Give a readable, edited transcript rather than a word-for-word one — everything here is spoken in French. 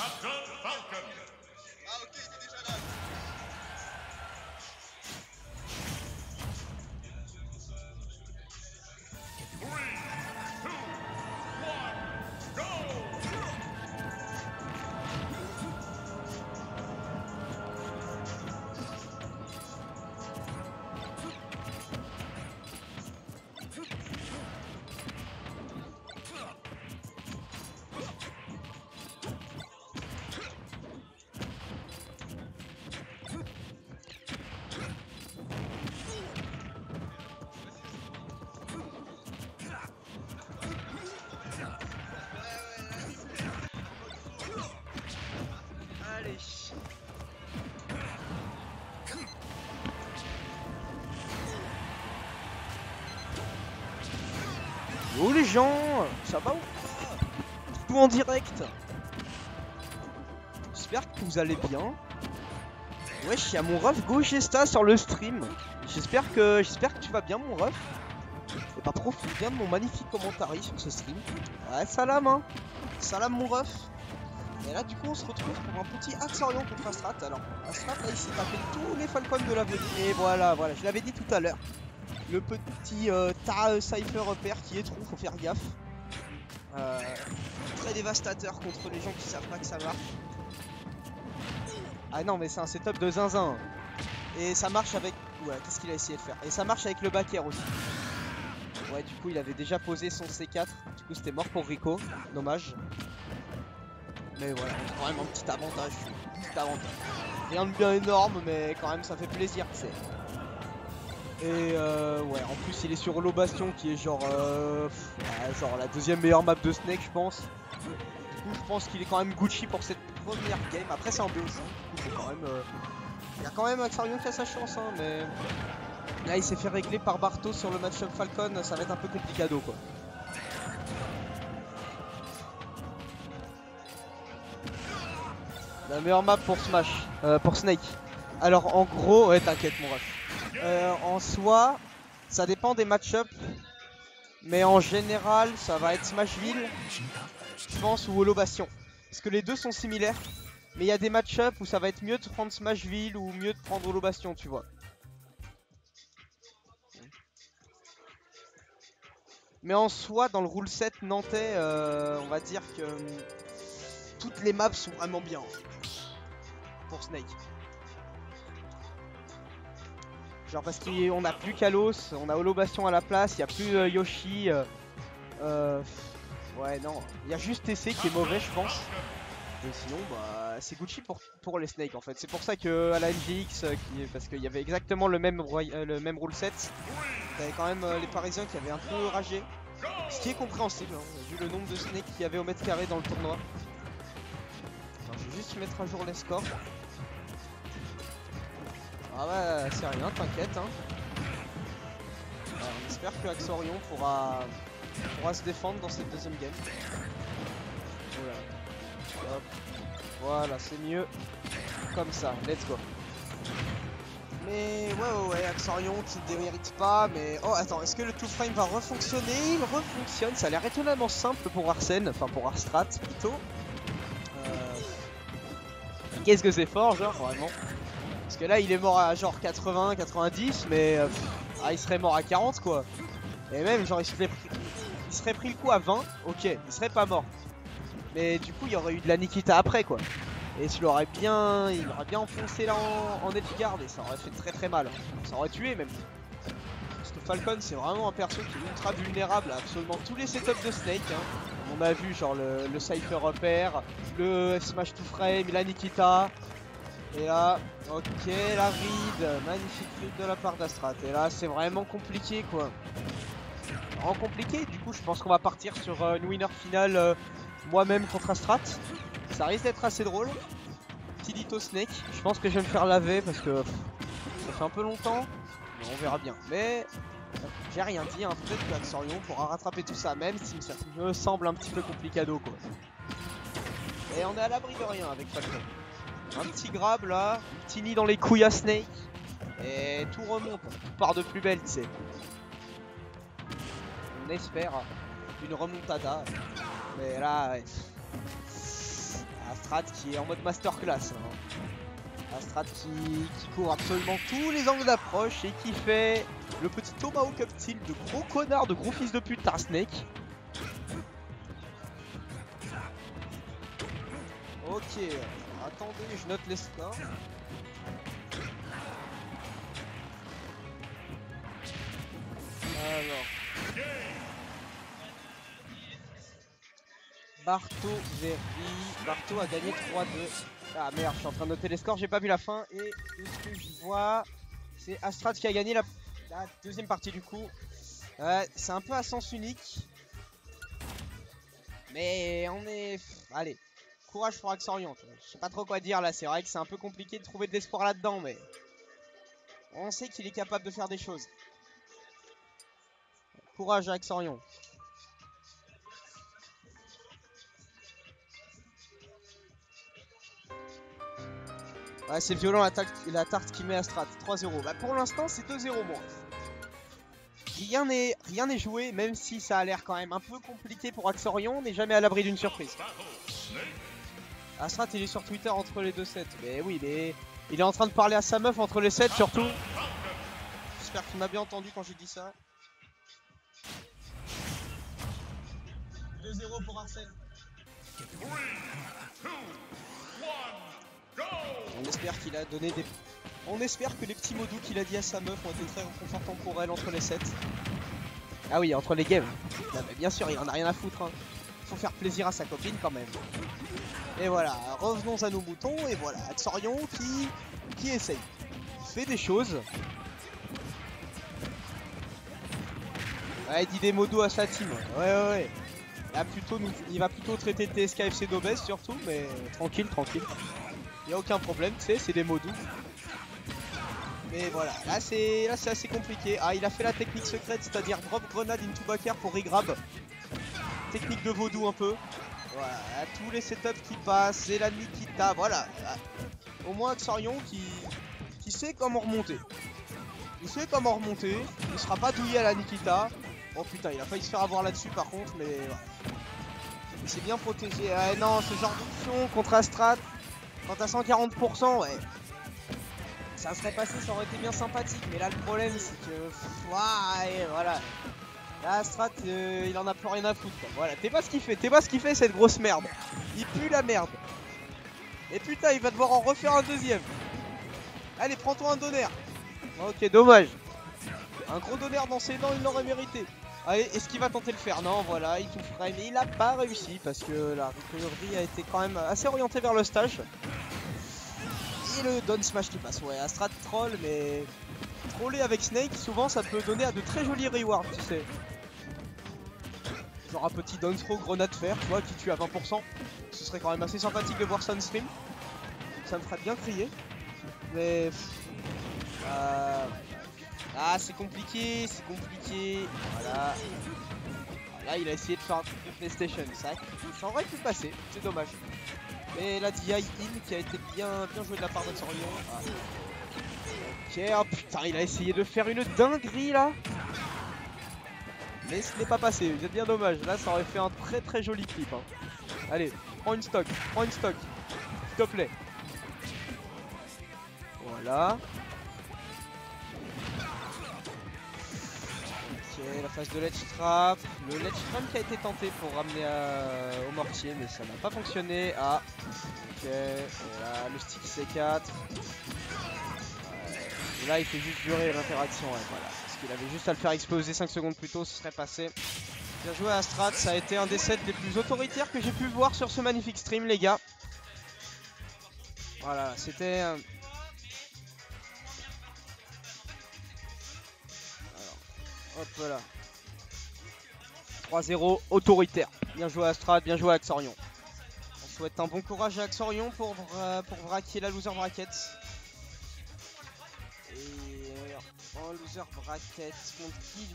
Ah ok, il est déjà là. Allez. Yo les gens, ça va ou pas? Tout en direct. J'espère que vous allez bien. Wesh, y'a mon ref Gogesta sur le stream. J'espère que tu vas bien mon ref. Et bah profite bien de mon magnifique commentary sur ce stream. Ouais, salam hein. Salam mon ref. Et là du coup on se retrouve pour un petit Axorion contre Astrat. Alors Astrat là il s'est tapé tous les Falcons de la venue. Et voilà, je l'avais dit tout à l'heure. Le petit Cypher repère qui est trou, faut faire gaffe. Très dévastateur contre les gens qui savent pas que ça marche. Ah non mais c'est un setup de zinzin. Et ça marche avec... Ouais, qu'est-ce qu'il a essayé de faire? Et ça marche avec le backer aussi. Ouais, du coup il avait déjà posé son C4. Du coup c'était mort pour Rico. Dommage. Mais voilà, on a quand même un petit avantage. Rien de bien énorme, mais quand même ça fait plaisir, tu sais. Et ouais, en plus il est sur Holo Bastion qui est genre genre la deuxième meilleure map de Snake, je pense. Du coup je pense qu'il est quand même Gucci pour cette première game. Après c'est en BO5, du coup faut quand même il y a quand même Axorion qui a sa chance hein, mais là il s'est fait régler par Barto sur le match-up Falcon, ça va être un peu complicado quoi. La meilleure map pour Smash, pour Snake. Alors en gros, ouais t'inquiète mon ref. En soi, ça dépend des match-up. Mais en général, ça va être Smashville, je pense, ou Holo Bastion. Parce que les deux sont similaires. Mais il y a des match-up où ça va être mieux de prendre Smashville ou mieux de prendre Holo Bastion, tu vois. Mais en soi, dans le rule set nantais, on va dire que toutes les maps sont vraiment bien pour Snake. Genre parce qu'on a plus Kalos, on a Holo Bastion à la place, il n'y a plus Yoshi. Ouais non, il y a juste TC qui est mauvais je pense. Et sinon bah c'est Gucci pour les Snakes en fait. C'est pour ça que à la NGX, parce qu'il y avait exactement le même rule set, t'avais quand même les Parisiens qui avaient un peu ragé. Ce qui est compréhensible, hein, vu le nombre de Snakes qu'il y avait au mètre carré dans le tournoi. Attends, je vais juste mettre à jour les scores. Ah ouais, c'est rien, t'inquiète. Hein. On espère que Axorion pourra se défendre dans cette deuxième game. Voilà, hop. Voilà, c'est mieux. Comme ça, let's go. Mais ouais, Axorion qui ne démérite pas, mais... Oh, attends, est-ce que le 2-frame va refonctionner? Il refonctionne, ça a l'air étonnamment simple pour Arsène, enfin pour Arstrat plutôt. Qu'est-ce que c'est fort, genre, vraiment. Parce que là, il est mort à genre 80, 90, mais... il serait mort à 40, quoi. Et même, genre, il serait pris le coup à 20, ok, il serait pas mort. Mais du coup, il y aurait eu de la Nikita après, quoi. Et il aurait bien enfoncé là en edgeguard et ça aurait fait très mal. Ça aurait tué même. Parce que Falcon c'est vraiment un perso qui est ultra vulnérable à absolument tous les setups de Snake. Hein. On a vu genre le Cypher repère, le Smash to Frame, la Nikita. Et là, ok, la read, magnifique read de la part d'Astrat. Et là c'est vraiment compliqué quoi. Vraiment compliqué, du coup je pense qu'on va partir sur une winner finale moi-même contre Astrat. Ça risque d'être assez drôle. Petit Ditto Snake. Je pense que je vais me faire laver parce que ça fait un peu longtemps. Mais on verra bien. Mais j'ai rien dit. Hein. Peut-être que Axorion pourra rattraper tout ça. Même si ça me semble un petit peu complicado quoi. Et on est à l'abri de rien avec Falcon. Un petit grab là. Un petit nid dans les couilles à Snake. Et tout remonte. Tout part de plus belle tu sais. On espère une remontada. Mais là... Ouais. Astrat qui est en mode masterclass. Hein. Astrat qui court absolument tous les angles d'approche et qui fait le petit Tomahawk up tilt de gros connard, de gros fils de pute à Snake. Ok, attendez, je note les scores. Alors. Barto a gagné 3-2. Ah merde, je suis en train de noter les scores, j'ai pas vu la fin. Et de ce que je vois, c'est Astrat qui a gagné la deuxième partie du coup. C'est un peu à sens unique. Mais on est... Allez, courage pour Axorion. Je sais pas trop quoi dire là, c'est vrai que c'est un peu compliqué de trouver de l'espoir là-dedans, mais... On sait qu'il est capable de faire des choses. Courage à Axorion. Ouais, c'est violent la tarte qui met Astrat. 3-0. Bah, pour l'instant, c'est 2-0 moins. Rien n'est joué, même si ça a l'air quand même un peu compliqué pour Axorion. On n'est jamais à l'abri d'une surprise. Astrat, il est sur Twitter entre les deux sets. Mais oui, mais il est en train de parler à sa meuf entre les sets, surtout. J'espère qu'il m'a bien entendu quand j'ai dit ça. 2-0 pour Arsène. On espère qu'il a donné des... On espère que les petits mots doux qu'il a dit à sa meuf ont été très réconfortants pour elle entre les sets. Ah oui, entre les games. Non, mais bien sûr, il en a rien à foutre. Hein. Faut faire plaisir à sa copine quand même. Et voilà, revenons à nos moutons. Et voilà, Axorion qui essaye. Il fait des choses. Ouais, il dit des mots doux à sa team. Ouais. Là, il va plutôt traiter de TSKFC d'obèse surtout, mais tranquille. Y a aucun problème, tu sais, c'est des mots doux. Mais voilà, là c'est assez compliqué. Ah, il a fait la technique secrète, c'est-à-dire drop grenade into backer pour regrab. Technique de vaudou un peu. Voilà, tous les setups qui passent, c'est la Nikita, voilà. Au moins Axorion qui sait comment remonter. Il sait comment remonter, il sera pas douillé à la Nikita. Oh putain, il a failli se faire avoir là-dessus par contre, mais voilà. Il s'est bien protégé. Ah non, ce genre d'option contre Astrat. Quand t'as 140%, ouais, ça serait passé, ça aurait été bien sympathique. Mais là, le problème, c'est que... Ouais, voilà. Là, Astrat, il en a plus rien à foutre, quoi. Voilà, t'es pas ce qu'il fait, cette grosse merde. Il pue la merde. Et putain, il va devoir en refaire un deuxième. Allez, prends-toi un donner. Ok, dommage. Un gros donner dans ses dents, il l'aurait mérité. Allez, est-ce qu'il va tenter de le faire? Non, voilà, il tout ferait, mais il a pas réussi parce que la recovery a été quand même assez orientée vers le stage. Et le down smash qui passe, ouais, Astrat troll, mais troller avec Snake, souvent ça peut donner à de très jolis rewards, tu sais. Genre un petit down throw grenade fer, tu vois, qui tue à 20%. Ce serait quand même assez sympathique de voir ça en stream. Ça me ferait bien crier. Mais... Ah, c'est compliqué. Voilà. Là, il a essayé de faire un truc de PlayStation. Ça aurait pu passer, c'est dommage. Mais la DI in qui a été bien joué de la part d'Axorion. Ah. Ok, oh putain, il a essayé de faire une dinguerie là. Mais ce n'est pas passé, c'est bien dommage. Là, ça aurait fait un très joli clip. Hein. Allez, prends une stock, s'il te plaît. Voilà. La phase de ledge trap, le ledge trap qui a été tenté pour ramener au mortier, mais ça n'a pas fonctionné. Ah, ok, voilà, le stick C4. Et là il fait juste durer l'interaction, ouais, voilà. Parce qu'il avait juste à le faire exploser 5 secondes plus tôt, ce serait passé. Bien joué à Astrat, ça a été un des sets les plus autoritaires que j'ai pu voir sur ce magnifique stream, les gars. Voilà, c'était... Hop là. 3-0 autoritaire. Bien joué à Astrat, bien joué à Axorion. On souhaite un bon courage à Axorion pour braquer la loser bracket. Et en loser bracket contre qui